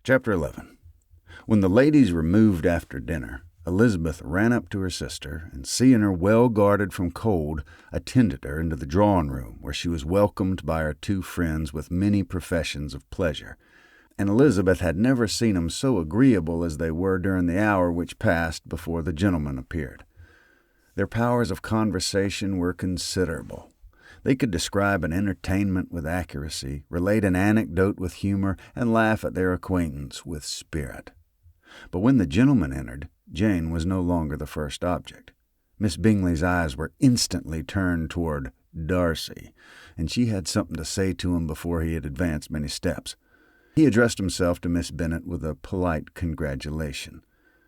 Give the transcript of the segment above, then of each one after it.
Chapter 11. When the ladies removed after dinner, Elizabeth ran up to her sister, and seeing her well guarded from cold, attended her into the drawing-room, where she was welcomed by her two friends with many professions of pleasure. And Elizabeth had never seen them so agreeable as they were during the hour which passed before the gentlemen appeared. Their powers of conversation were considerable. They could describe an entertainment with accuracy, relate an anecdote with humor, and laugh at their acquaintance with spirit. But when the gentlemen entered, Jane was no longer the first object. Miss Bingley's eyes were instantly turned toward Darcy, and she had something to say to him before he had advanced many steps. He addressed himself to Miss Bennet with a polite congratulation.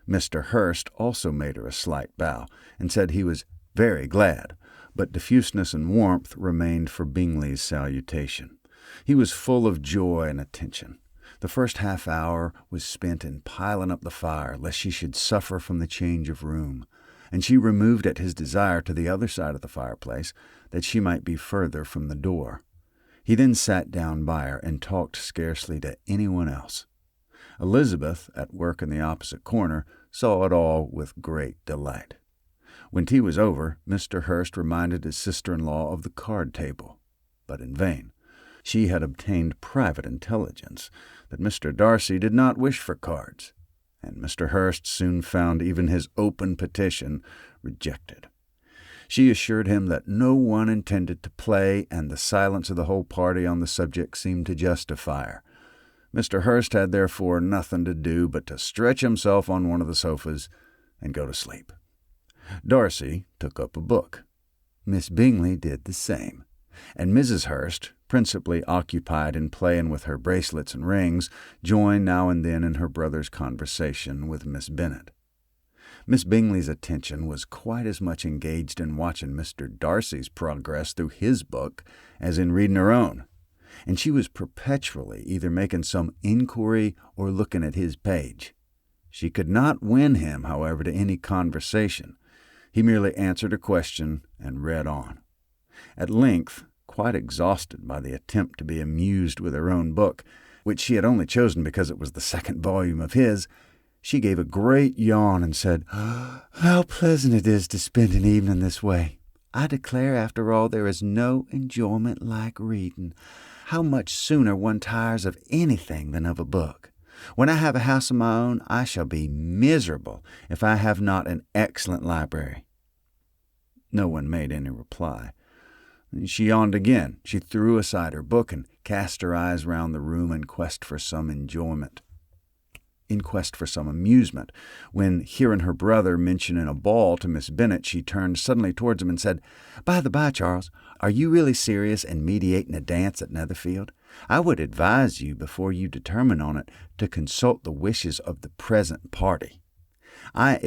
Mr. Hurst also made her a slight bow, and said he was very glad, but diffuseness and warmth remained for Bingley's salutation. He was full of joy and attention. The first half-hour was spent in piling up the fire, lest she should suffer from the change of room, and she removed at his desire to the other side of the fireplace, that she might be further from the door. He then sat down by her, and talked scarcely to anyone else. Elizabeth, at work in the opposite corner, saw it all with great delight. When tea was over, Mr. Hurst reminded his sister-in-law of the card-table, but in vain. She had obtained private intelligence that Mr. Darcy did not wish for cards, and Mr. Hurst soon found even his open petition rejected. She assured him that no one intended to play, and the silence of the whole party on the subject seemed to justify her. Mr. Hurst had therefore nothing to do but to stretch himself on one of the sofas and go to sleep. Darcy took up a book. Miss Bingley did the same, and Mrs. Hurst, principally occupied in playing with her bracelets and rings, joined now and then in her brother's conversation with Miss Bennet. Miss Bingley's attention was quite as much engaged in watching Mr. Darcy's progress through his book as in reading her own, and she was perpetually either making some inquiry or looking at his page. She could not win him, however, to any conversation. He merely answered a question and read on. At length, quite exhausted by the attempt to be amused with her own book, which she had only chosen because it was the second volume of his, she gave a great yawn and said, "How pleasant it is to spend an evening this way. I declare, after all, there is no enjoyment like reading. How much sooner one tires of anything than of a book. When I have a house of my own, I shall be miserable if I have not an excellent library." No one made any reply. She yawned again. She threw aside her book and cast her eyes round the room in quest for some amusement, when, hearing her brother mentioning a ball to Miss Bennet, she turned suddenly towards him and said, "By the by, Charles, are you really serious in meditating a dance at Netherfield? I would advise you, before you determine on it, to consult the wishes of the present party. I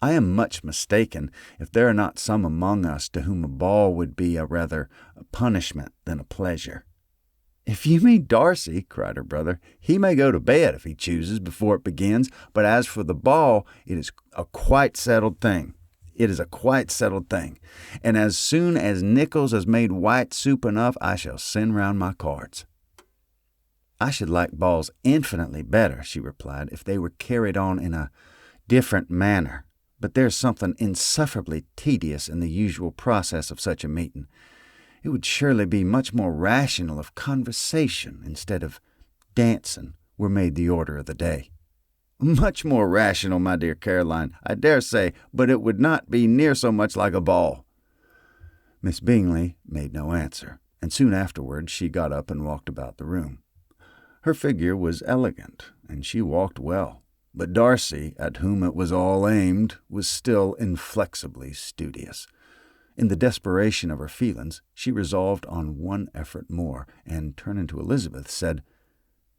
am much mistaken if there are not some among us to whom a ball would be rather a punishment than a pleasure." "If you mean Darcy," cried her brother, "he may go to bed, if he chooses, before it begins, but as for the ball, it is a quite settled thing. And as soon as Nichols has made white soup enough, I shall send round my cards." "I should like balls infinitely better," she replied, "if they were carried on in a different manner. But there's something insufferably tedious in the usual process of such a meeting. It would surely be much more rational if conversation, instead of dancing, were made the order of the day." "Much more rational, my dear Caroline, I dare say, but it would not be near so much like a ball." Miss Bingley made no answer, and soon afterwards she got up and walked about the room. Her figure was elegant, and she walked well. But Darcy, at whom it was all aimed, was still inflexibly studious. In the desperation of her feelings, she resolved on one effort more, and, turning to Elizabeth, said,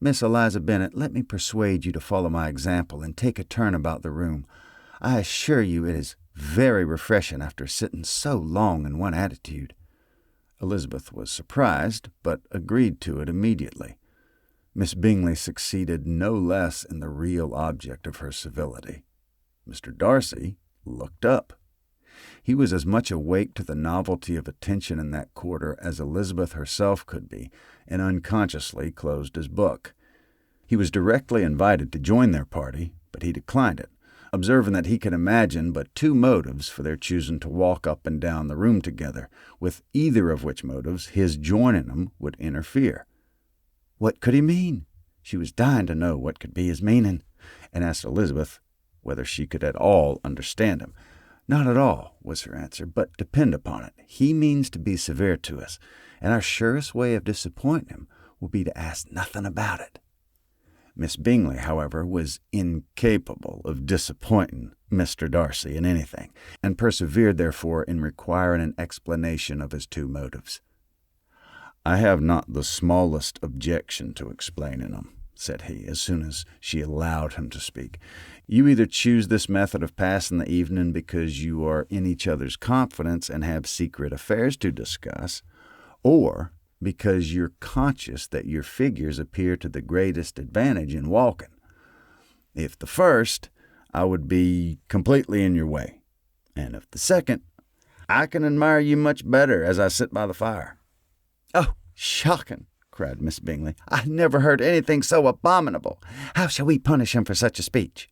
"Miss Eliza Bennet, let me persuade you to follow my example and take a turn about the room. I assure you it is very refreshing after sitting so long in one attitude." Elizabeth was surprised, but agreed to it immediately. Miss Bingley succeeded no less in the real object of her civility. Mr. Darcy looked up. He was as much awake to the novelty of attention in that quarter as Elizabeth herself could be, and unconsciously closed his book. He was directly invited to join their party, but he declined it, observing that he could imagine but two motives for their choosing to walk up and down the room together, with either of which motives his joining them would interfere. What could he mean? She was dying to know what could be his meaning, and asked Elizabeth whether she could at all understand him. Not at all, was her answer, but depend upon it, he means to be severe to us, and our surest way of disappointing him will be to ask nothing about it. Miss Bingley, however, was incapable of disappointing Mr. Darcy in anything, and persevered therefore in requiring an explanation of his two motives. "I have not the smallest objection to explaining them," said he, as soon as she allowed him to speak. "You either choose this method of passing the evening because you are in each other's confidence and have secret affairs to discuss, or because you're conscious that your figures appear to the greatest advantage in walking. If the first, I would be completely in your way, and if the second, I can admire you much better as I sit by the fire." "Oh, shocking!" cried Miss Bingley. "I never heard anything so abominable. How shall we punish him for such a speech?"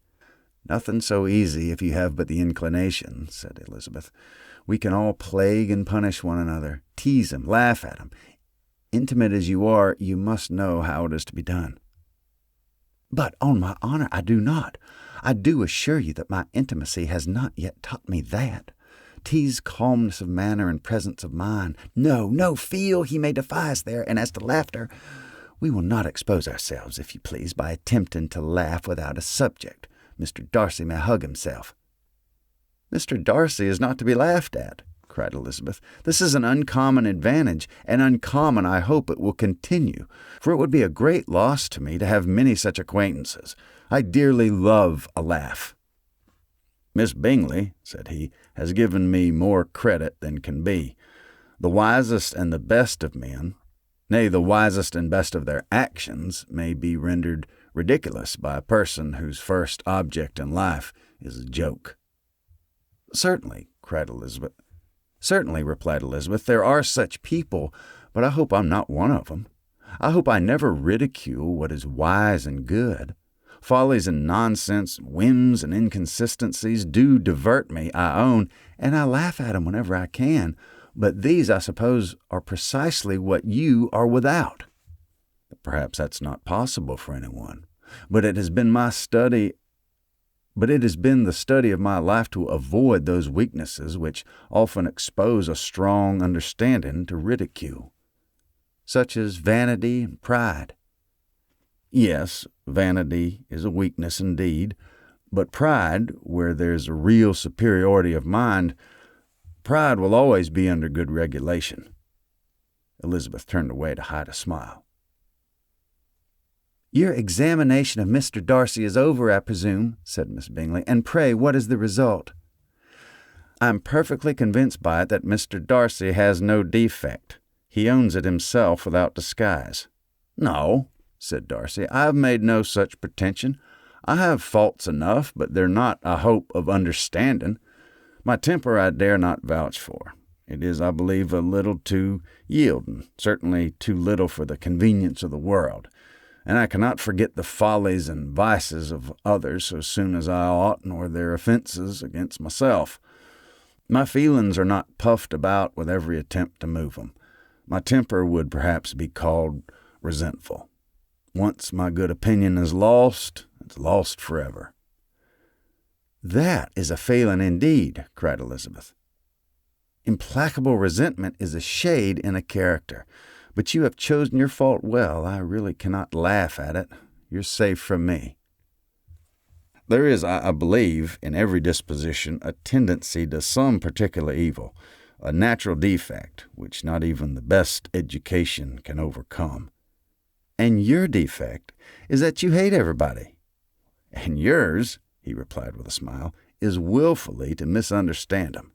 "Nothing so easy if you have but the inclination," said Elizabeth. "We can all plague and punish one another, tease him, laugh at him. Intimate as you are, you must know how it is to be done." "But on my honor I do not. I do assure you that my intimacy has not yet taught me that. Tease calmness of manner and presence of mind. No, feel he may defy us there, and as to laughter, we will not expose ourselves, if you please, by attempting to laugh without a subject. Mr. Darcy may hug himself." "Mr. Darcy is not to be laughed at," cried Elizabeth. "This is an uncommon advantage, and uncommon I hope it will continue, for it would be a great loss to me to have many such acquaintances. I dearly love a laugh." "Miss Bingley," said he, "has given me more credit than can be. The wisest and the best of men, nay, the wisest and best of their actions, may be rendered ridiculous by a person whose first object in life is a joke." "Certainly," cried Elizabeth. "Certainly," replied Elizabeth, "there are such people, but I hope I'm not one of them. I hope I never ridicule what is wise and good. Follies and nonsense, whims and inconsistencies do divert me, I own, and I laugh at them whenever I can, but these, I suppose, are precisely what you are without." "Perhaps that's not possible for anyone, but it has been the study of my life to avoid those weaknesses which often expose a strong understanding to ridicule." "Such as vanity and pride." "Yes, vanity is a weakness indeed, but pride, where there's a real superiority of mind, pride will always be under good regulation." Elizabeth turned away to hide a smile. "Your examination of Mr. Darcy is over, I presume," said Miss Bingley, "and pray what is the result?" "I am perfectly convinced by it that Mr. Darcy has no defect. He owns it himself without disguise." "No," said Darcy, "I have made no such pretension. I have faults enough, but they're not, I hope, of understanding. My temper I dare not vouch for. It is, I believe, a little too yielding, certainly too little for the convenience of the world, and I cannot forget the follies and vices of others so soon as I ought, nor their offences against myself. My feelings are not puffed about with every attempt to move them. My temper would perhaps be called resentful. Once my good opinion is lost, it's lost forever." "That is a failing indeed," cried Elizabeth. "Implacable resentment is a shade in a character. But you have chosen your fault well. I really cannot laugh at it. You're safe from me." "There is, I believe, in every disposition a tendency to some particular evil, a natural defect, which not even the best education can overcome." "And your defect is that you hate everybody." "And yours," he replied with a smile, "is willfully to misunderstand them."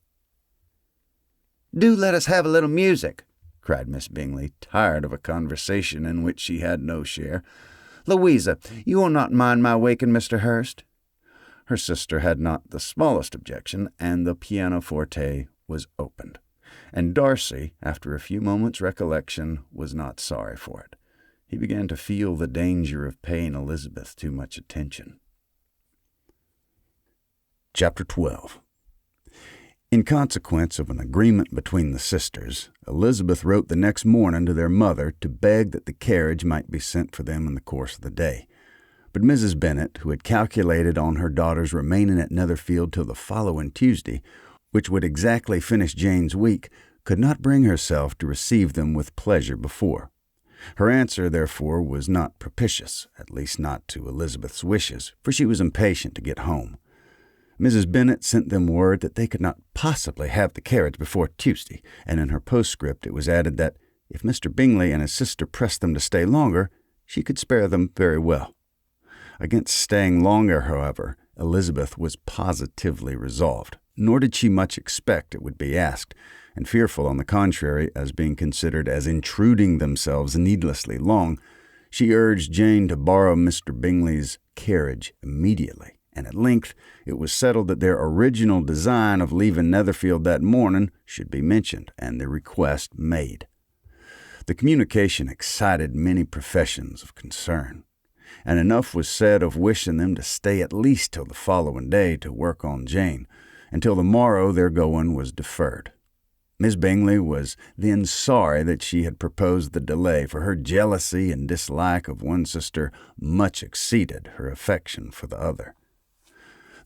"Do let us have a little music," cried Miss Bingley, tired of a conversation in which she had no share. "Louisa, you will not mind my waking Mr. Hurst?" Her sister had not the smallest objection, and the pianoforte was opened, and Darcy, after a few moments' recollection, was not sorry for it. He began to feel the danger of paying Elizabeth too much attention. Chapter 12. In consequence of an agreement between the sisters, Elizabeth wrote the next morning to their mother to beg that the carriage might be sent for them in the course of the day. But Mrs. Bennet, who had calculated on her daughter's remaining at Netherfield till the following Tuesday, which would exactly finish Jane's week, could not bring herself to receive them with pleasure before. Her answer, therefore, was not propitious, at least not to Elizabeth's wishes, for she was impatient to get home. Mrs. Bennet sent them word that they could not possibly have the carriage before Tuesday, and in her postscript it was added that, if Mr. Bingley and his sister pressed them to stay longer, she could spare them very well. Against staying longer, however, Elizabeth was positively resolved, nor did she much expect it would be asked, and fearful, on the contrary, as being considered as intruding themselves needlessly long, she urged Jane to borrow Mr. Bingley's carriage immediately, and at length it was settled that their original design of leaving Netherfield that morning should be mentioned, and the request made. The communication excited many professions of concern, and enough was said of wishing them to stay at least till the following day to work on Jane, and till the morrow their going was deferred. Miss Bingley was then sorry that she had proposed the delay, for her jealousy and dislike of one sister much exceeded her affection for the other.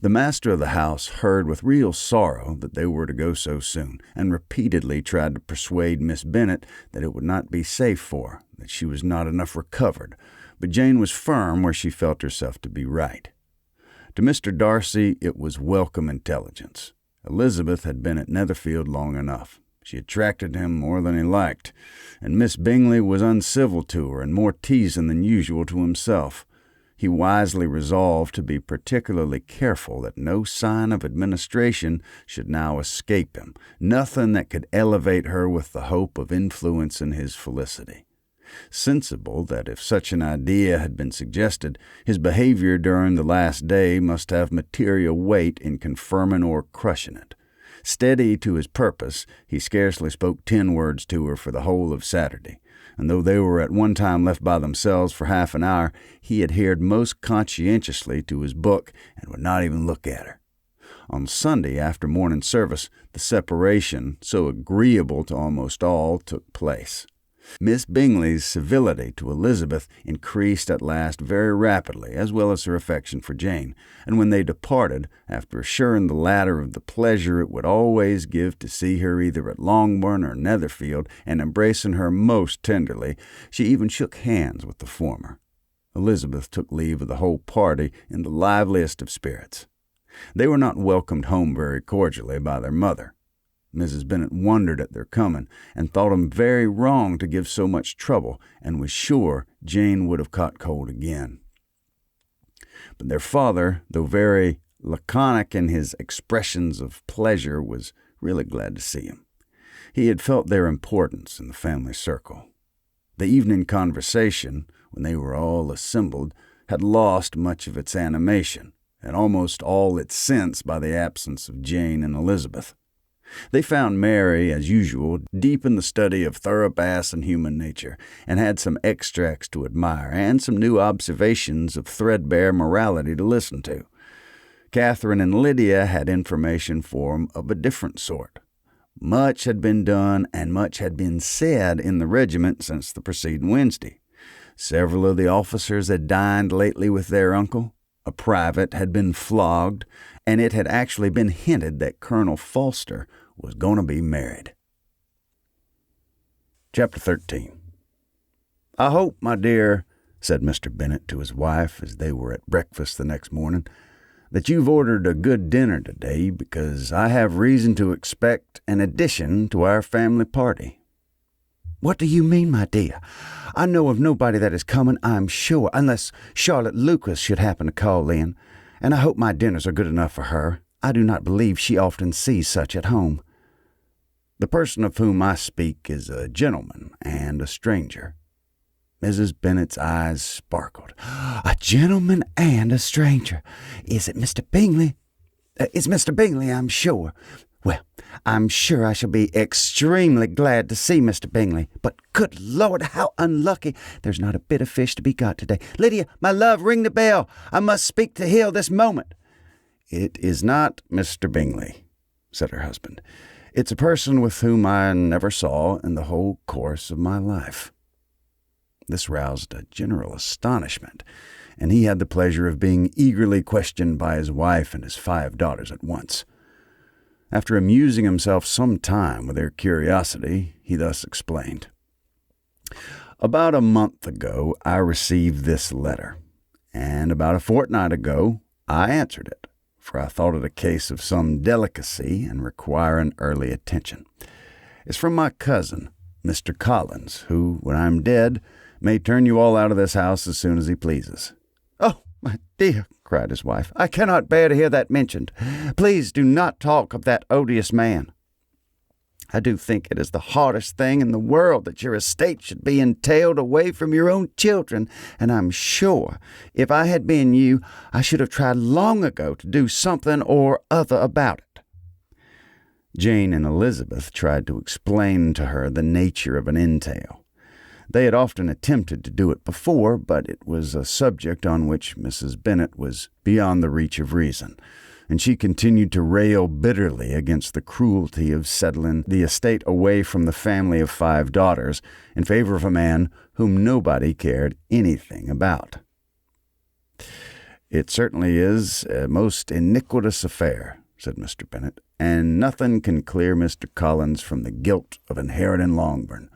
The master of the house heard with real sorrow that they were to go so soon, and repeatedly tried to persuade Miss Bennet that it would not be safe for her, that she was not enough recovered, but Jane was firm where she felt herself to be right. To Mr. Darcy it was welcome intelligence. Elizabeth had been at Netherfield long enough. She attracted him more than he liked, and Miss Bingley was uncivil to her and more teasing than usual to himself. He wisely resolved to be particularly careful that no sign of administration should now escape him, nothing that could elevate her with the hope of influencing his felicity. Sensible that if such an idea had been suggested, his behavior during the last day must have material weight in confirming or crushing it. Steady to his purpose, he scarcely spoke 10 words to her for the whole of Saturday, and though they were at one time left by themselves for half an hour, he adhered most conscientiously to his book and would not even look at her. On Sunday, after morning service, the separation, so agreeable to almost all, took place. Miss Bingley's civility to Elizabeth increased at last very rapidly, as well as her affection for Jane, and when they departed, after assuring the latter of the pleasure it would always give to see her either at Longbourn or Netherfield, and embracing her most tenderly, she even shook hands with the former. Elizabeth took leave of the whole party in the liveliest of spirits. They were not welcomed home very cordially by their mother. Mrs. Bennet wondered at their coming, and thought him very wrong to give so much trouble, and was sure Jane would have caught cold again. But their father, though very laconic in his expressions of pleasure, was really glad to see him. He had felt their importance in the family circle. The evening conversation, when they were all assembled, had lost much of its animation, and almost all its sense by the absence of Jane and Elizabeth. They found Mary, as usual, deep in the study of thorough-bass and human nature, and had some extracts to admire, and some new observations of threadbare morality to listen to. Catherine and Lydia had information for them of a different sort. Much had been done, and much had been said in the regiment since the preceding Wednesday. Several of the officers had dined lately with their uncle. A private had been flogged, and it had actually been hinted that Colonel Falster was going to be married. Chapter 13. "I hope, my dear," said Mr. Bennet to his wife as they were at breakfast the next morning, "that you've ordered a good dinner today, because I have reason to expect an addition to our family party." "What do you mean, my dear? I know of nobody that is coming, I'm sure, unless Charlotte Lucas should happen to call in, and I hope my dinners are good enough for her. I do not believe she often sees such at home." "The person of whom I speak is a gentleman and a stranger." Mrs. Bennet's eyes sparkled. "A gentleman and a stranger. Is it Mr. Bingley?" "It's Mr. Bingley, I'm sure. Well, I'm sure I shall be extremely glad to see Mr. Bingley, but good Lord, how unlucky! There's not a bit of fish to be got today. Lydia, my love, ring the bell. I must speak to Hill this moment. It is not Mr. Bingley, said her husband. It's a person with whom I never saw in the whole course of my life. This roused a general astonishment, and he had the pleasure of being eagerly questioned by his wife and his 5 daughters at once. After amusing himself some time with their curiosity, he thus explained. About a month ago, I received this letter, and about a fortnight ago, I answered it, for I thought it a case of some delicacy and requiring early attention. It's from my cousin, Mr. Collins, who, when I'm dead, may turn you all out of this house as soon as he pleases. Oh, my dear, cried his wife, I cannot bear to hear that mentioned. Please do not talk of that odious man. I do think it is the hardest thing in the world that your estate should be entailed away from your own children, and I'm sure, if I had been you, I should have tried long ago to do something or other about it. Jane and Elizabeth tried to explain to her the nature of an entail. They had often attempted to do it before, but it was a subject on which Mrs. Bennet was beyond the reach of reason, and she continued to rail bitterly against the cruelty of settling the estate away from the family of 5 daughters in favor of a man whom nobody cared anything about. It certainly is a most iniquitous affair, said Mr. Bennet, and nothing can clear Mr. Collins from the guilt of inheriting Longbourn.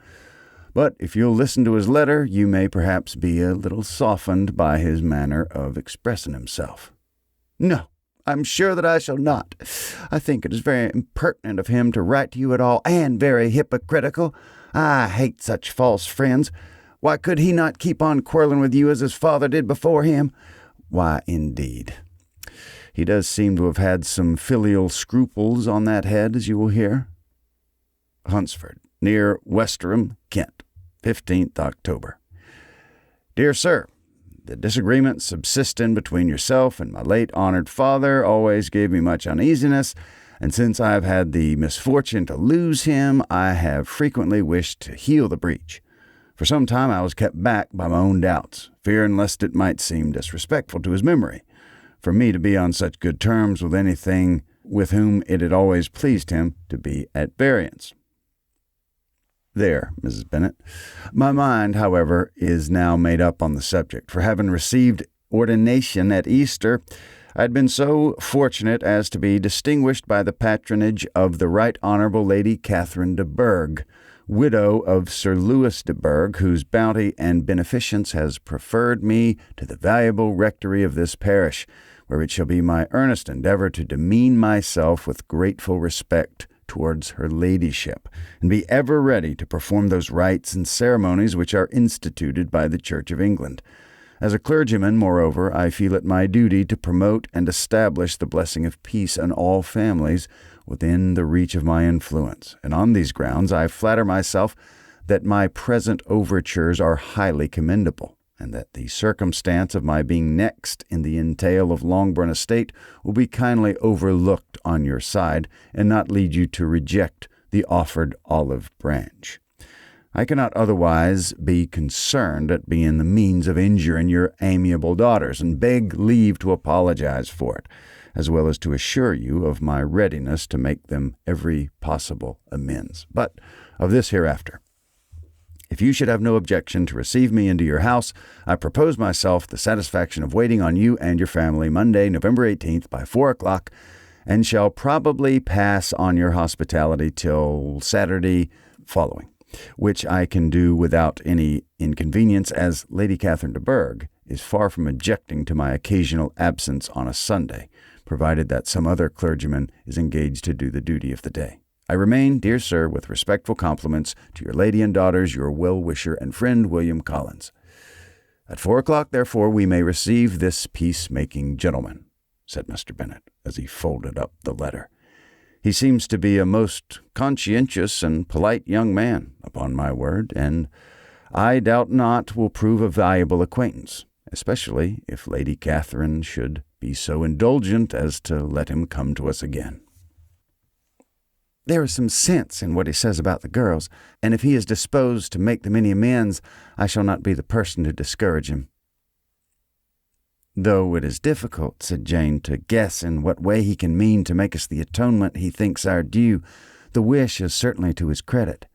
But if you'll listen to his letter, you may perhaps be a little softened by his manner of expressing himself. No, I'm sure that I shall not. I think it is very impertinent of him to write to you at all, and very hypocritical. I hate such false friends. Why could he not keep on quarreling with you as his father did before him? Why, indeed. He does seem to have had some filial scruples on that head, as you will hear. Hunsford, near Westerham, Kent, 15th October. Dear Sir, the disagreement subsisting between yourself and my late honored father always gave me much uneasiness, and since I have had the misfortune to lose him, I have frequently wished to heal the breach. For some time I was kept back by my own doubts, fearing lest it might seem disrespectful to his memory for me to be on such good terms with anything with whom it had always pleased him to be at variance. There, Mrs. Bennet. My mind, however, is now made up on the subject, for having received ordination at Easter, I had been so fortunate as to be distinguished by the patronage of the Right Honourable Lady Catherine de Bourgh, widow of Sir Louis de Bourgh, whose bounty and beneficence has preferred me to the valuable rectory of this parish, where it shall be my earnest endeavour to demean myself with grateful respect towards her ladyship, and be ever ready to perform those rites and ceremonies which are instituted by the Church of England. As a clergyman, moreover, I feel it my duty to promote and establish the blessing of peace in all families within the reach of my influence, and on these grounds I flatter myself that my present overtures are highly commendable, and that the circumstance of my being next in the entail of Longbourn estate will be kindly overlooked on your side, and not lead you to reject the offered olive branch. I cannot otherwise be concerned at being the means of injuring your amiable daughters, and beg leave to apologize for it, as well as to assure you of my readiness to make them every possible amends. But of this hereafter. If you should have no objection to receive me into your house, I propose myself the satisfaction of waiting on you and your family Monday, November 18th by 4 o'clock, and shall probably pass on your hospitality till Saturday following, which I can do without any inconvenience, as Lady Catherine de Bourgh is far from objecting to my occasional absence on a Sunday, provided that some other clergyman is engaged to do the duty of the day. I remain, dear sir, with respectful compliments to your lady and daughters, your well-wisher and friend, William Collins. At 4 o'clock, therefore, we may receive this peace-making gentleman, said Mr. Bennet, as he folded up the letter. He seems to be a most conscientious and polite young man, upon my word, and I doubt not will prove a valuable acquaintance, especially if Lady Catherine should be so indulgent as to let him come to us again. There is some sense in what he says about the girls, and if he is disposed to make them any amends, I shall not be the person to discourage him." "Though it is difficult," said Jane, "to guess in what way he can mean to make us the atonement he thinks our due, the wish is certainly to his credit."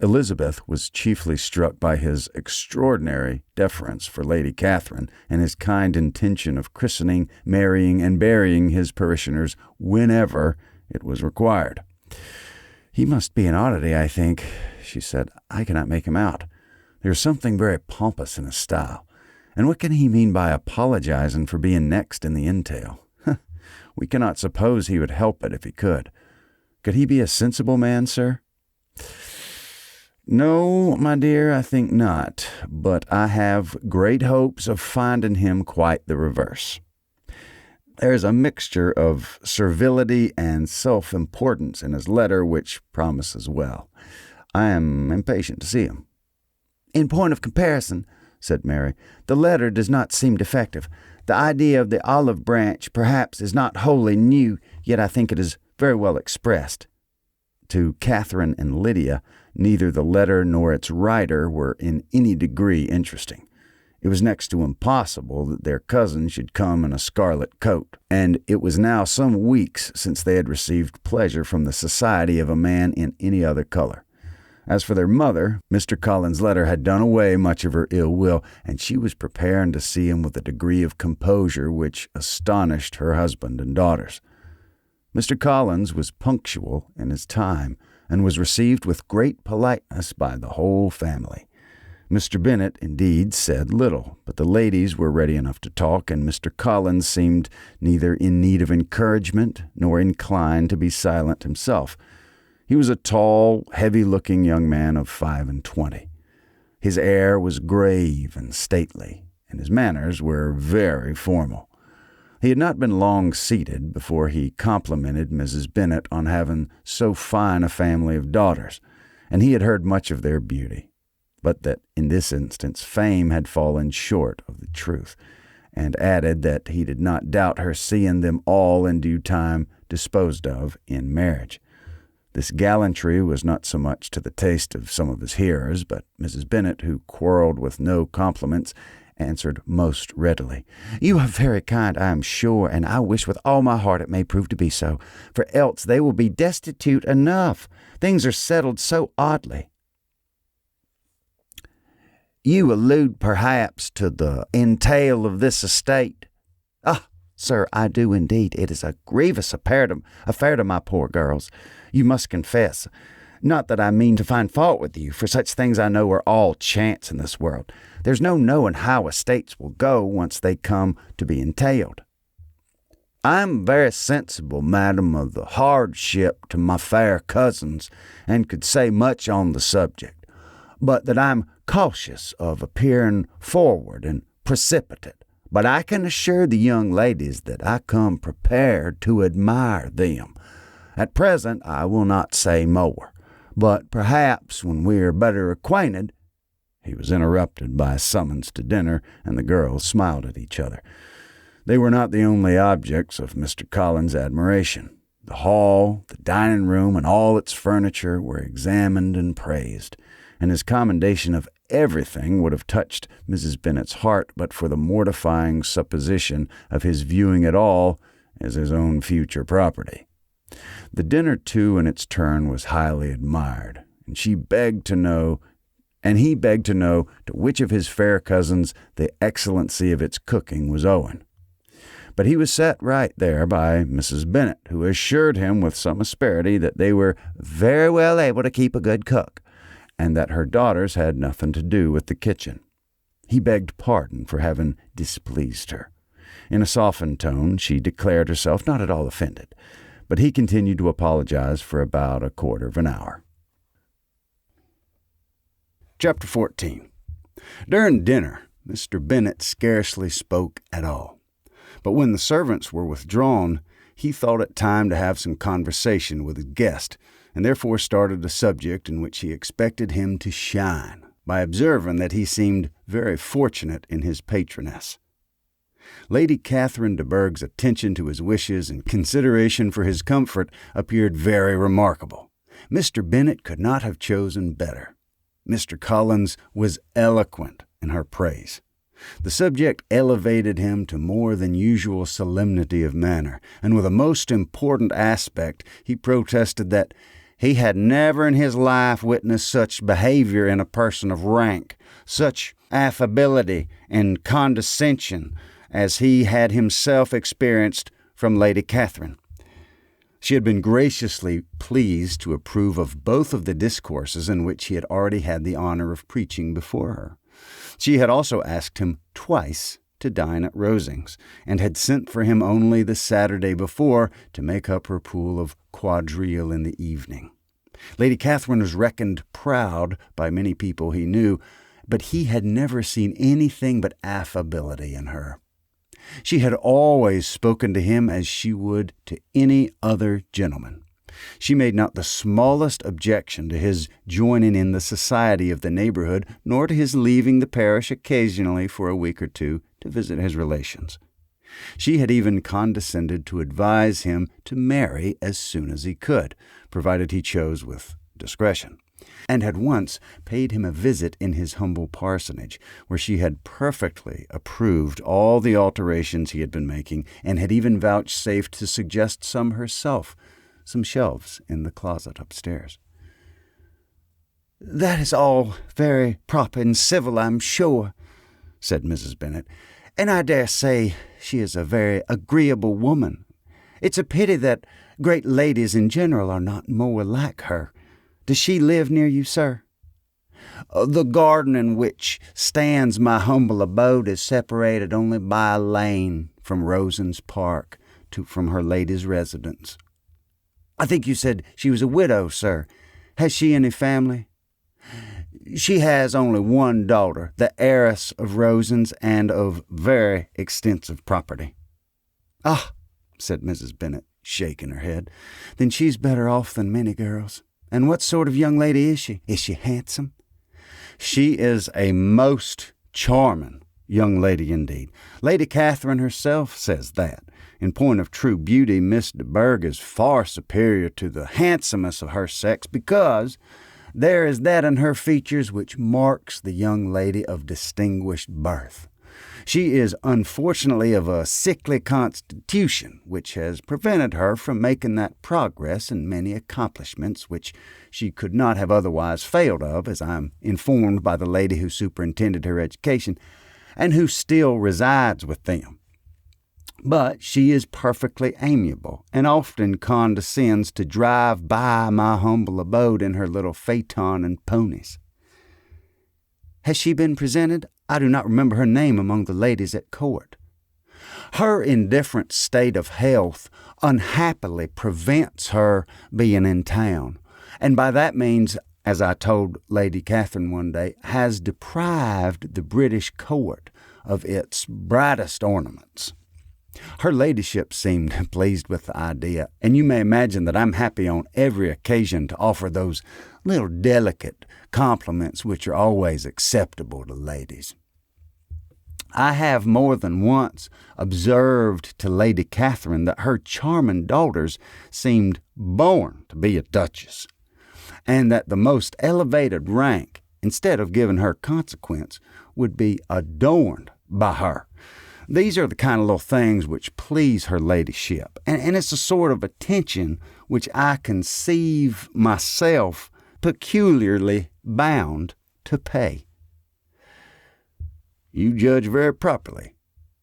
Elizabeth was chiefly struck by his extraordinary deference for Lady Catherine and his kind intention of christening, marrying, and burying his parishioners whenever it was required. "He must be an oddity, I think," she said. "I cannot make him out. There is something very pompous in his style. And what can he mean by apologizing for being next in the entail? We cannot suppose he would help it if he could. Could he be a sensible man, sir?" "No, my dear, I think not, but I have great hopes of finding him quite the reverse. There is a mixture of servility and self-importance in his letter which promises well. I am impatient to see him." "In point of comparison," said Mary, "the letter does not seem defective. The idea of the olive branch perhaps is not wholly new, yet I think it is very well expressed." To Catherine and Lydia, neither the letter nor its writer were in any degree interesting. It was next to impossible that their cousin should come in a scarlet coat, and it was now some weeks since they had received pleasure from the society of a man in any other color. As for their mother, Mr. Collins' letter had done away much of her ill will, and she was preparing to see him with a degree of composure which astonished her husband and daughters. Mr. Collins was punctual in his time, and was received with great politeness by the whole family. Mr. Bennet, indeed, said little, but the ladies were ready enough to talk, and Mr. Collins seemed neither in need of encouragement nor inclined to be silent himself. He was a tall, heavy-looking young man of 25. His air was grave and stately, and his manners were very formal. He had not been long seated before he complimented Mrs. Bennet on having so fine a family of daughters, and he had heard much of their beauty, but that in this instance fame had fallen short of the truth, and added that he did not doubt her seeing them all in due time disposed of in marriage. This gallantry was not so much to the taste of some of his hearers, but Mrs. Bennet, who quarrelled with no compliments, answered most readily. "You are very kind, I am sure, and I wish with all my heart it may prove to be so, for else they will be destitute enough. Things are settled so oddly." "You allude, perhaps, to the entail of this estate?" "Ah, sir, I do indeed. It is a grievous affair to my poor girls, you must confess. Not that I mean to find fault with you, for such things I know are all chance in this world. There's no knowing how estates will go once they come to be entailed." "I am very sensible, madam, of the hardship to my fair cousins, and could say much on the subject, but that I am cautious of appearing forward and precipitate. But I can assure the young ladies that I come prepared to admire them. At present I will not say more, but perhaps when we are better acquainted—" He was interrupted by a summons to dinner, and the girls smiled at each other. They were not the only objects of Mr. Collins' admiration. The hall, the dining-room, and all its furniture were examined and praised, and his commendation of everything would have touched Mrs. Bennet's heart but for the mortifying supposition of his viewing it all as his own future property. The dinner, too, in its turn, was highly admired, and he begged to know to which of his fair cousins the excellency of its cooking was owing. But he was set right there by Mrs. Bennet, who assured him with some asperity that they were very well able to keep a good cook, and that her daughters had nothing to do with the kitchen. He begged pardon for having displeased her. In a softened tone, she declared herself not at all offended, but he continued to apologize for about a quarter of an hour. Chapter 14. During dinner, Mr. Bennet scarcely spoke at all. But when the servants were withdrawn, he thought it time to have some conversation with his guest, and therefore started a subject in which he expected him to shine, by observing that he seemed very fortunate in his patroness. Lady Catherine de Bourgh's attention to his wishes and consideration for his comfort appeared very remarkable. Mr. Bennet could not have chosen better. Mr. Collins was eloquent in her praise. The subject elevated him to more than usual solemnity of manner, and with a most important aspect he protested that he had never in his life witnessed such behavior in a person of rank, such affability and condescension as he had himself experienced from Lady Catherine. She had been graciously pleased to approve of both of the discourses in which he had already had the honor of preaching before her. She had also asked him twice to dine at Rosings, and had sent for him only the Saturday before to make up her pool of quadrille in the evening. Lady Catherine was reckoned proud by many people he knew, but he had never seen anything but affability in her. She had always spoken to him as she would to any other gentleman. She made not the smallest objection to his joining in the society of the neighborhood, nor to his leaving the parish occasionally for a week or two to visit his relations. She had even condescended to advise him to marry as soon as he could, provided he chose with discretion, and had once paid him a visit in his humble parsonage, where she had perfectly approved all the alterations he had been making, and had even vouchsafed to suggest some herself, some shelves in the closet upstairs. "That is all very proper and civil, I'm sure," said Mrs. Bennet, "and I dare say she is a very agreeable woman. It's a pity that great ladies in general are not more like her. Does she live near you, sir?" "The garden in which stands my humble abode is separated only by a lane from Rosings Park from her lady's residence." "I think you said she was a widow, sir. Has she any family?" "She has only one daughter, the heiress of Rosings, and of very extensive property." "Ah," said Mrs. Bennet, shaking her head, "then she's better off than many girls. And what sort of young lady is she? Is she handsome?" "She is a most charming young lady indeed. Lady Catherine herself says that. In point of true beauty, Miss de Bourgh is far superior to the handsomest of her sex, because there is that in her features which marks the young lady of distinguished birth. She is unfortunately of a sickly constitution, which has prevented her from making that progress in many accomplishments which she could not have otherwise failed of, as I am informed by the lady who superintended her education, and who still resides with them. But she is perfectly amiable, and often condescends to drive by my humble abode in her little phaeton and ponies." "Has she been presented? I do not remember her name among the ladies at court." "Her indifferent state of health unhappily prevents her being in town, and by that means, as I told Lady Catherine one day, has deprived the British court of its brightest ornaments." Her ladyship seemed pleased with the idea, and you may imagine that I'm happy on every occasion to offer those little delicate compliments which are always acceptable to ladies. I have more than once observed to Lady Catherine that her charming daughters seemed born to be a duchess, and that the most elevated rank, instead of giving her consequence, would be adorned by her. These are the kind of little things which please her ladyship, and it's a sort of attention which I conceive myself peculiarly bound to pay." "You judge very properly,"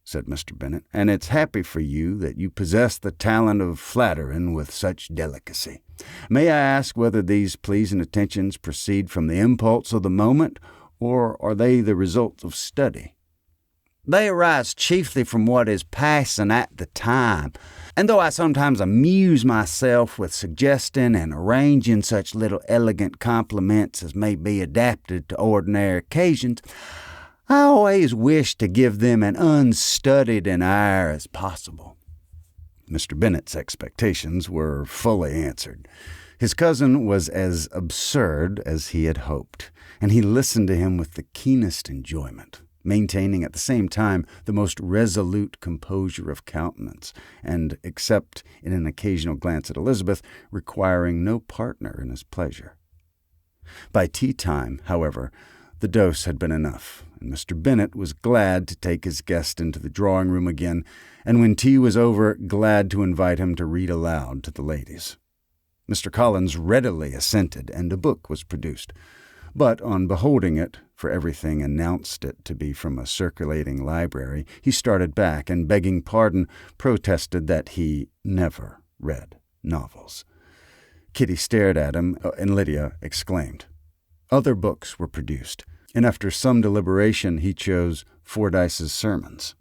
said Mr. Bennet, "and it's happy for you that you possess the talent of flattering with such delicacy. May I ask whether these pleasing attentions proceed from the impulse of the moment, or are they the result of study?" "They arise chiefly from what is passing at the time, and though I sometimes amuse myself with suggesting and arranging such little elegant compliments as may be adapted to ordinary occasions, I always wish to give them an unstudied an air as possible." Mr. Bennet's expectations were fully answered. His cousin was as absurd as he had hoped, and he listened to him with the keenest enjoyment. maintaining at the same time the most resolute composure of countenance, and, except in an occasional glance at Elizabeth, requiring no partner in his pleasure. By tea-time, however, the dose had been enough, and Mr. Bennet was glad to take his guest into the drawing-room again, and when tea was over, glad to invite him to read aloud to the ladies. Mr. Collins readily assented, and a book was produced. But on beholding it, for everything announced it to be from a circulating library, he started back and, begging pardon, protested that he never read novels. Kitty stared at him, and Lydia exclaimed. Other books were produced, and after some deliberation he chose Fordyce's Sermons.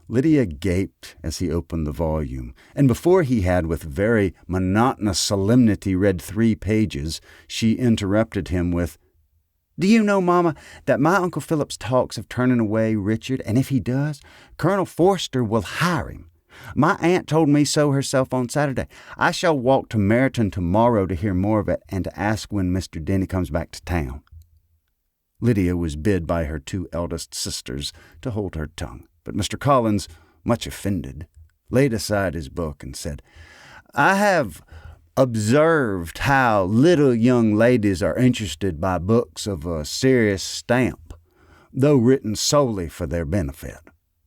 Lydia gaped as he opened the volume, and before he had with very monotonous solemnity read 3 pages, she interrupted him with, "Do you know, Mama, that my Uncle Phillips talks of turning away Richard, and if he does, Colonel Forster will hire him. My aunt told me so herself on Saturday. I shall walk to Meryton tomorrow to hear more of it and to ask when Mr. Denny comes back to town." Lydia was bid by her 2 eldest sisters to hold her tongue, but Mr. Collins, much offended, laid aside his book and said, "I have observed how little young ladies are interested by books of a serious stamp, though written solely for their benefit.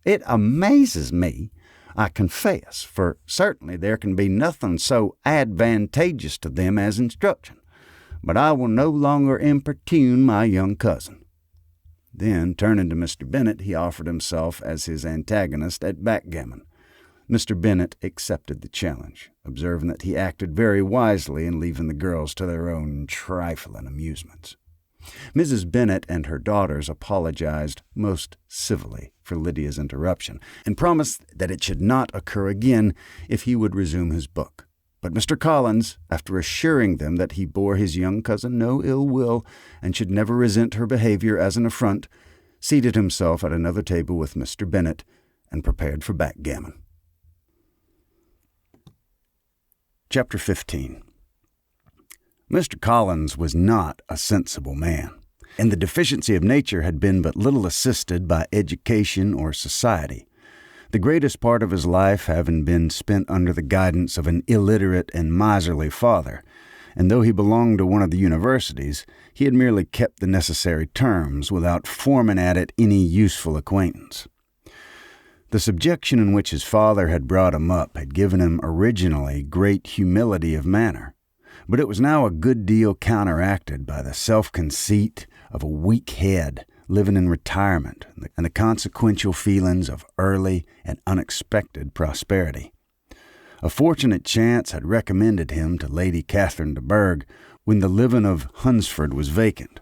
It amazes me, I confess, for certainly there can be nothing so advantageous to them as instruction. But I will no longer importune my young cousin." Then, turning to Mr. Bennet, he offered himself as his antagonist at backgammon. Mr. Bennet accepted the challenge, observing that he acted very wisely in leaving the girls to their own trifling amusements. Mrs. Bennet and her daughters apologized most civilly for Lydia's interruption, and promised that it should not occur again if he would resume his book. But Mr. Collins, after assuring them that he bore his young cousin no ill will and should never resent her behavior as an affront, seated himself at another table with Mr. Bennet and prepared for backgammon. Chapter 15. Mr. Collins was not a sensible man, and the deficiency of nature had been but little assisted by education or society, the greatest part of his life having been spent under the guidance of an illiterate and miserly father, and though he belonged to one of the universities, he had merely kept the necessary terms without forming at it any useful acquaintance. The subjection in which his father had brought him up had given him originally great humility of manner, but it was now a good deal counteracted by the self-conceit of a weak head living in retirement and the consequential feelings of early and unexpected prosperity. A fortunate chance had recommended him to Lady Catherine de Bourgh when the living of Hunsford was vacant,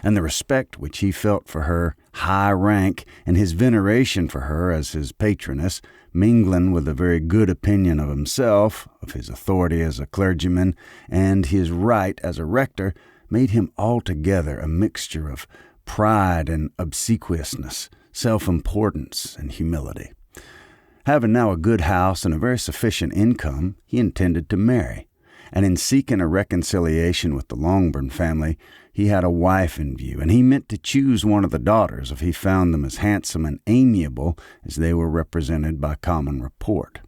and the respect which he felt for her high rank and his veneration for her as his patroness, mingling with a very good opinion of himself, of his authority as a clergyman, and his right as a rector, made him altogether a mixture of pride and obsequiousness, self-importance and humility. Having now a good house and a very sufficient income, he intended to marry, and in seeking a reconciliation with the Longbourn family, he had a wife in view, and he meant to choose one of the daughters if he found them as handsome and amiable as they were represented by common report.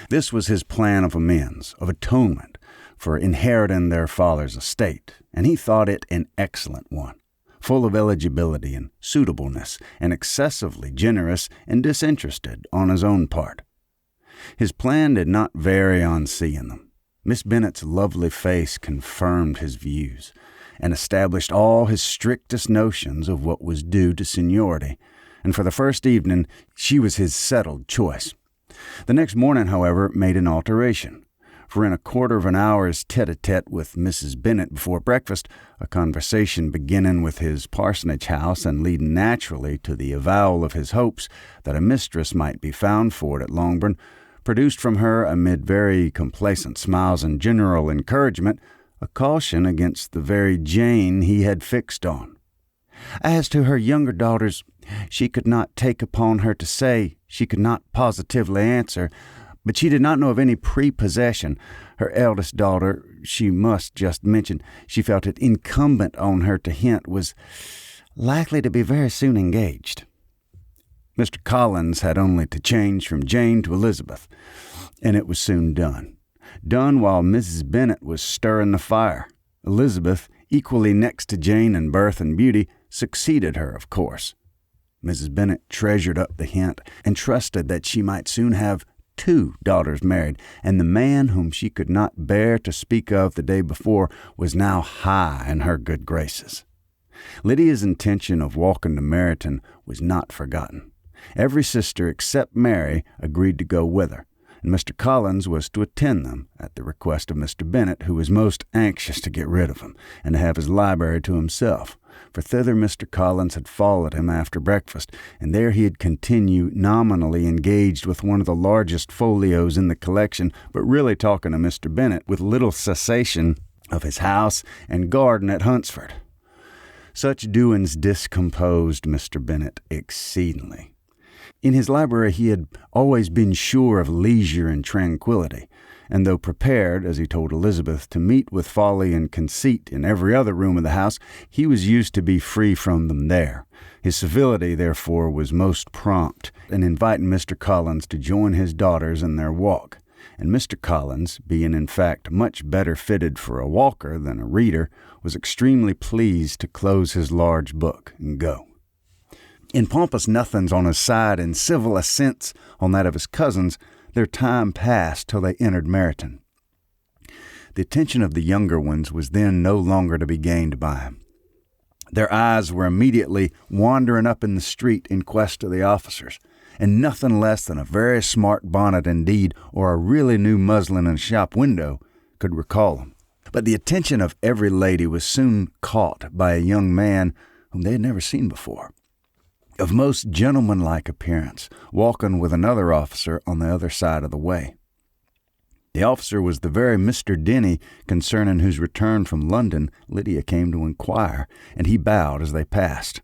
This was his plan of amends, of atonement, for inheriting their father's estate, and he thought it an excellent one, full of eligibility and suitableness, and excessively generous and disinterested on his own part. His plan did not vary on seeing them. Miss Bennet's lovely face confirmed his views, and established all his strictest notions of what was due to seniority, and for the first evening she was his settled choice. The next morning, however, made an alteration, for in a quarter of an hour's tete-a-tete with Mrs. Bennet before breakfast, a conversation beginning with his parsonage house and leading naturally to the avowal of his hopes that a mistress might be found for it at Longbourn, produced from her, amid very complacent smiles and general encouragement, a caution against the very Jane he had fixed on. As to her younger daughters, she could not take upon her to say, she could not positively answer, but she did not know of any prepossession. Her eldest daughter, she must just mention, she felt it incumbent on her to hint, was likely to be very soon engaged." Mr. Collins had only to change from Jane to Elizabeth, and it was soon done. Done while Mrs. Bennet was stirring the fire. Elizabeth, equally next to Jane in birth and beauty, succeeded her, of course. Mrs. Bennet treasured up the hint and trusted that she might soon have 2 daughters married, and the man whom she could not bear to speak of the day before was now high in her good graces. Lydia's intention of walking to Meryton was not forgotten. Every sister except Mary agreed to go with her, and Mr. Collins was to attend them at the request of Mr. Bennet, who was most anxious to get rid of him and to have his library to himself, for thither Mr. Collins had followed him after breakfast, and there he had continued nominally engaged with one of the largest folios in the collection, but really talking to Mr. Bennet with little cessation of his house and garden at Hunsford. Such doings discomposed Mr. Bennet exceedingly. In his library he had always been sure of leisure and tranquillity, and though prepared, as he told Elizabeth, to meet with folly and conceit in every other room of the house, he was used to be free from them there. His civility, therefore, was most prompt in inviting Mr. Collins to join his daughters in their walk, and Mr. Collins, being in fact much better fitted for a walker than a reader, was extremely pleased to close his large book and go. In pompous nothings on his side and civil assents on that of his cousins, their time passed till they entered Meryton. The attention of the younger ones was then no longer to be gained by him. Their eyes were immediately wandering up in the street in quest of the officers, and nothing less than a very smart bonnet indeed, or a really new muslin in a shop window, could recall them. But the attention of every lady was soon caught by a young man whom they had never seen before, of most gentlemanlike appearance, walking with another officer on the other side of the way. The officer was the very Mr. Denny concerning whose return from London Lydia came to inquire, and he bowed as they passed.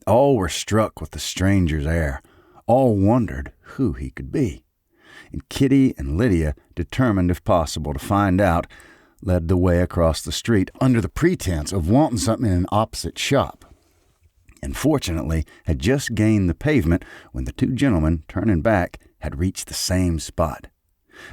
All were struck with the stranger's air. All wondered who he could be. And Kitty and Lydia, determined if possible to find out, led the way across the street under the pretense of wanting something in an opposite shop, and fortunately had just gained the pavement when the 2 gentlemen, turning back, had reached the same spot.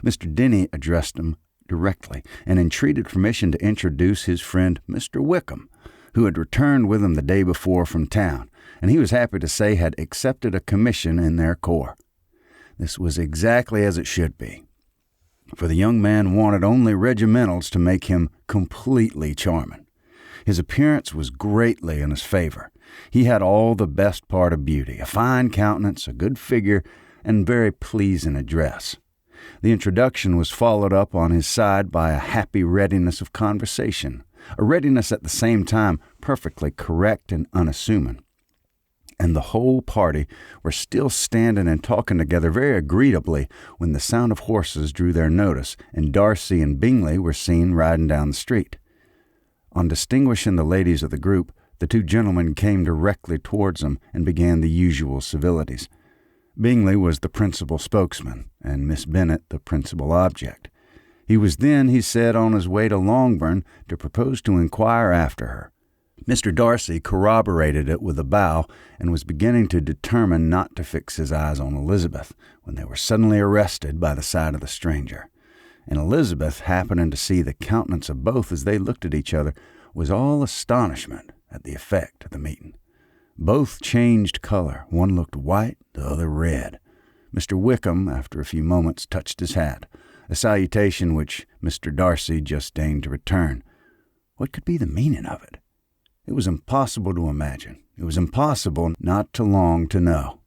Mr. Denny addressed them directly and entreated permission to introduce his friend Mr. Wickham, who had returned with him the day before from town, and he was happy to say had accepted a commission in their corps. This was exactly as it should be, for the young man wanted only regimentals to make him completely charming. His appearance was greatly in his favor. He had all the best part of beauty, a fine countenance, a good figure, and very pleasing address. The introduction was followed up on his side by a happy readiness of conversation, a readiness at the same time perfectly correct and unassuming. And the whole party were still standing and talking together very agreeably when the sound of horses drew their notice, and Darcy and Bingley were seen riding down the street. On distinguishing the ladies of the group, the 2 gentlemen came directly towards them and began the usual civilities. Bingley was the principal spokesman, and Miss Bennet the principal object. He was then, he said, on his way to Longbourn to propose to inquire after her. Mr. Darcy corroborated it with a bow, and was beginning to determine not to fix his eyes on Elizabeth, when they were suddenly arrested by the sight of the stranger. And Elizabeth, happening to see the countenance of both as they looked at each other, was all astonishment at the effect of the meeting. Both changed color. One looked white, the other red. Mr. Wickham, after a few moments, touched his hat, a salutation which Mr. Darcy just deigned to return. What could be the meaning of it? It was impossible to imagine. It was impossible not to long to know.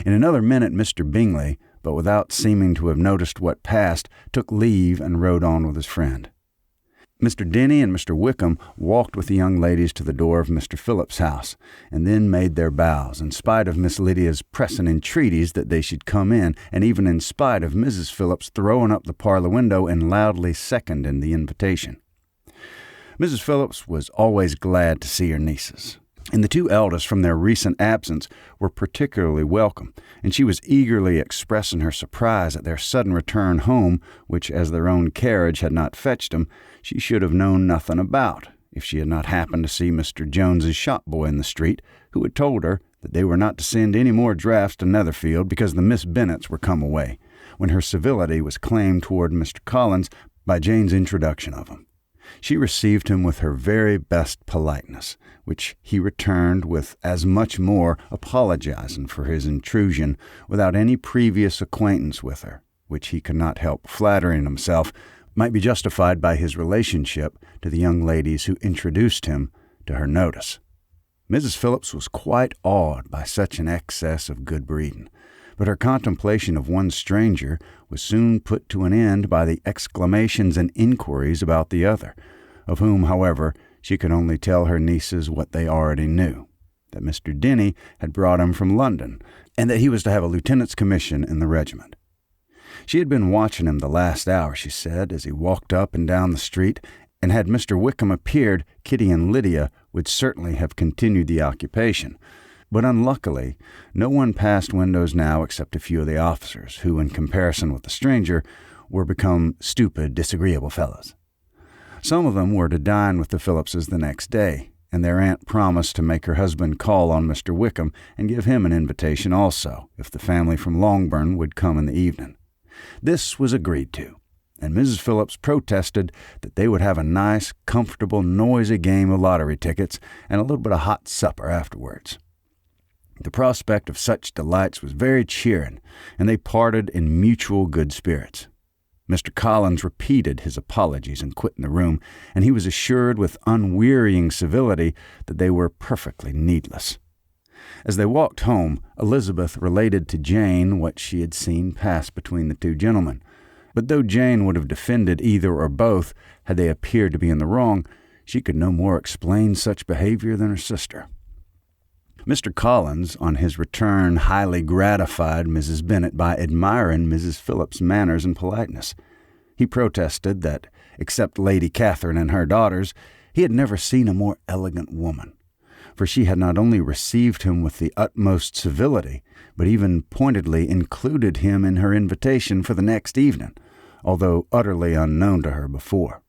In another minute Mr. Bingley, but without seeming to have noticed what passed, took leave and rode on with his friend. Mr. Denny and Mr. Wickham walked with the young ladies to the door of Mr. Phillips' house, and then made their bows, in spite of Miss Lydia's pressing entreaties that they should come in, and even in spite of Mrs. Phillips throwing up the parlor window and loudly seconding the invitation. Mrs. Phillips was always glad to see her nieces, and the 2 eldest from their recent absence were particularly welcome, and she was eagerly expressing her surprise at their sudden return home, which, as their own carriage had not fetched them, she should have known nothing about, if she had not happened to see Mr. Jones's shop boy in the street, who had told her that they were not to send any more drafts to Netherfield because the Miss Bennets were come away, when her civility was claimed toward Mr. Collins by Jane's introduction of him. She received him with her very best politeness, which he returned with as much more, apologizing for his intrusion without any previous acquaintance with her, which he could not help flattering himself might be justified by his relationship to the young ladies who introduced him to her notice. Mrs. Phillips was quite awed by such an excess of good breeding, but her contemplation of one stranger was soon put to an end by the exclamations and inquiries about the other, of whom, however, she could only tell her nieces what they already knew, that Mr. Denny had brought him from London, and that he was to have a lieutenant's commission in the regiment. She had been watching him the last hour, she said, as he walked up and down the street, and had Mr. Wickham appeared, Kitty and Lydia would certainly have continued the occupation. But unluckily, no one passed windows now except a few of the officers, who, in comparison with the stranger, were become stupid, disagreeable fellows. Some of them were to dine with the Phillipses the next day, and their aunt promised to make her husband call on Mr. Wickham and give him an invitation also, if the family from Longbourn would come in the evening. This was agreed to, and Mrs. Phillips protested that they would have a nice, comfortable, noisy game of lottery tickets and a little bit of hot supper afterwards. The prospect of such delights was very cheering, and they parted in mutual good spirits. Mr. Collins repeated his apologies in quitting the room, and he was assured with unwearying civility that they were perfectly needless. As they walked home, Elizabeth related to Jane what she had seen pass between the two gentlemen. But though Jane would have defended either or both had they appeared to be in the wrong, she could no more explain such behavior than her sister. Mr. Collins, on his return, highly gratified Mrs. Bennet by admiring Mrs. Phillips's manners and politeness. He protested that, except Lady Catherine and her daughters, he had never seen a more elegant woman, for she had not only received him with the utmost civility, but even pointedly included him in her invitation for the next evening, although utterly unknown to her before.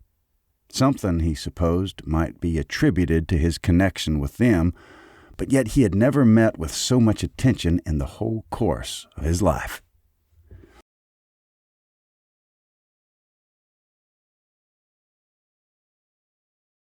Something, he supposed, might be attributed to his connection with them, but yet he had never met with so much attention in the whole course of his life.